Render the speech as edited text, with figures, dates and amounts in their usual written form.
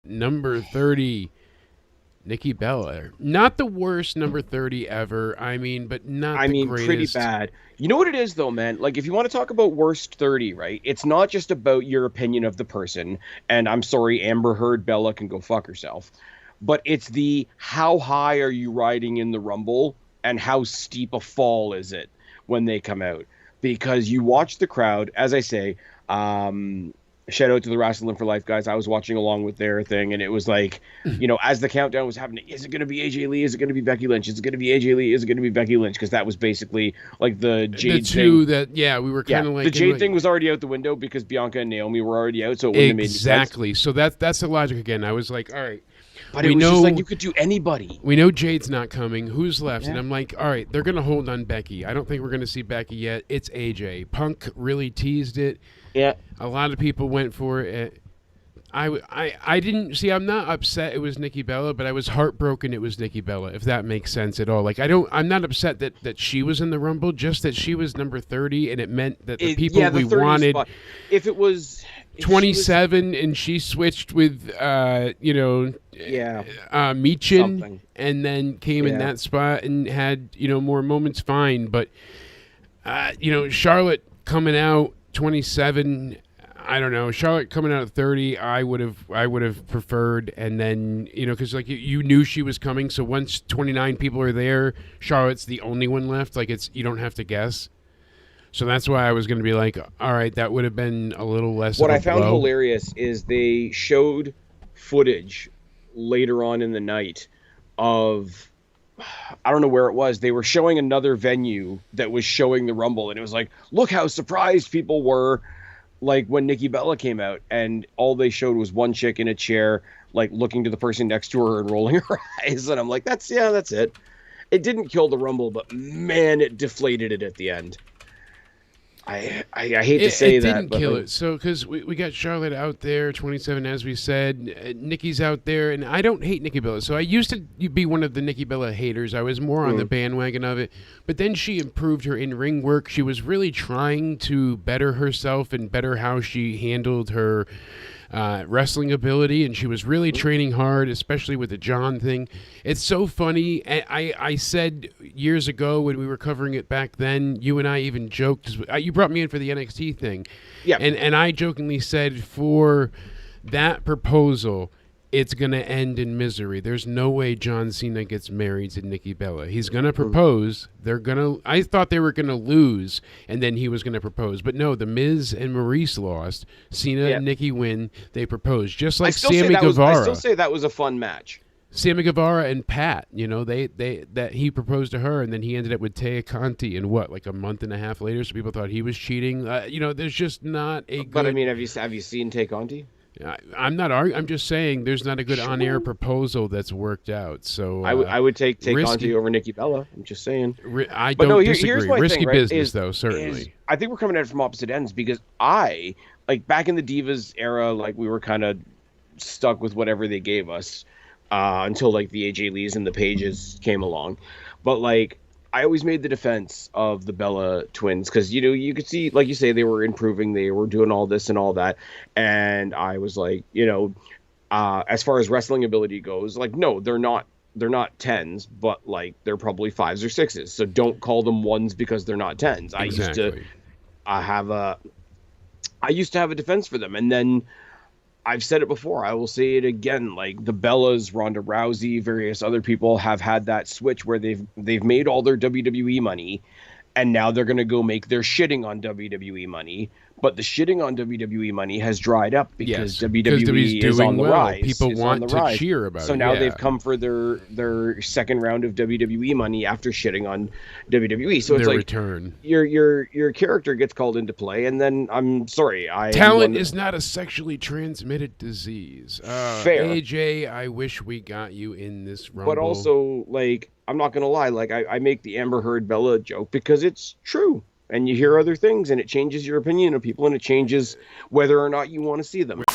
number 30, Nikki Bella. Not the worst number 30 ever. I mean, but not I the mean, pretty greatest. bad. You know what it is, though, man? Like, if you want to talk about worst 30, right? It's not just about your opinion of the person. And I'm sorry, Amber Heard Bella can go fuck herself. But it's the how high are you riding in the Rumble and how steep a fall is it when they come out? Because you watch the crowd, as I say, um, shout out to the Wrestling for Life guys. I was watching along with their thing, and it was like, as the countdown was happening, is it going to be AJ Lee? Is it going to be Becky Lynch? Is it going to be AJ Lee? Is it going to be Becky Lynch? Because that was basically like the The Jade thing. two that, yeah, we were Yeah, kind of the like, Jade thing was already out the window because Bianca and Naomi were already out, so it wouldn't have made any sense. exactly. So that's the logic again. I was like, all right, But it we was just like know you could do anybody. we know Jade's not coming. Who's left? And Yeah. I'm like, all right, they're gonna hold on Becky. I don't think we're gonna see Becky yet. It's AJ. Punk really teased it. Yeah. A lot of people went for it. I didn't see. I'm not upset it was Nikki Bella, but I was heartbroken it was Nikki Bella. If that makes sense at all. Like I'm not upset that she was in the Rumble. Just that she was number 30, and it meant that the people Yeah, the we 30 wanted. spot. If it was if she was- 27, and she switched with Yeah. Meechin, Something. and then came in Yeah. that spot and had more moments. Fine, but Charlotte coming out 27. I don't know. Charlotte coming out at 30, I would have preferred, and then because like you knew she was coming, so once 29 people are there, Charlotte's the only one left. Like you don't have to guess. So that's why I was going to be like, all right, that would have been a little less. What of a I found blow. hilarious is they showed footage later on in the night of, I don't know where it was. They were showing another venue that was showing the Rumble, and it was like, look how surprised people were, like when Nikki Bella came out, and all they showed was one chick in a chair, like looking to the person next to her and rolling her eyes. And I'm like, that's it. It didn't kill the Rumble, but man, it deflated it at the end. I hate to say it that, didn't but kill like, it. So because we got Charlotte out there, 27, as we said, Nikki's out there, and I don't hate Nikki Bella. So I used to be one of the Nikki Bella haters. I was more on the bandwagon of it, but then she improved her in-ring work. She was really trying to better herself and better how she handled her wrestling ability, and she was really training hard, especially with the John thing. It's so funny. I said years ago when we were covering it back then, you and I even joked. You brought me in for the NXT thing, yeah. and I jokingly said for that proposal, it's going to end in misery. There's no way John Cena gets married to Nikki Bella. He's going to propose. I thought they were going to lose, and then he was going to propose. But no, The Miz and Maurice lost. Cena and Nikki win. They proposed. Just like Sammy Guevara. I still say that was a fun match. Sammy Guevara and Pat, that he proposed to her, and then he ended up with Taya Conti in like a month and a half later, so people thought he was cheating. There's just not a good... But I mean, have you seen Tay Conti? I'm not arguing. I'm just saying there's not a good on-air proposal that's worked out. So I would take Tay risky, Conti over Nikki Bella. I'm just saying. I don't disagree. Here's my Risky thing, right, business, though, certainly. I think we're coming at it from opposite ends because back in the Divas era, like we were kind of stuck with whatever they gave us until like the AJ Lees and the Pages came along. But like I always made the defense of the Bella twins because you could see, like you say, they were improving, they were doing all this and all that, and I was like, as far as wrestling ability goes, like no, they're not tens, but like they're probably fives or sixes. So don't call them ones because they're not tens. Exactly. I used to have a defense for them, and then I've said it before. I will say it again. Like the Bellas, Ronda Rousey, various other people have had that switch where they've made all their WWE money, and now they're going to go make their shitting on WWE money. But the shitting on WWE money has dried up because WWE is on the rise. People want to cheer about it. So now they've come for their second round of WWE money after shitting on WWE. So it's their like return. Your character gets called into play, and then I'm sorry. Talent is not a sexually transmitted disease. Fair. AJ, I wish we got you in this Rumble. But also, like, I'm not gonna lie. Like, I make the Amber Heard Bella joke because it's true. And you hear other things, and it changes your opinion of people, and it changes whether or not you want to see them.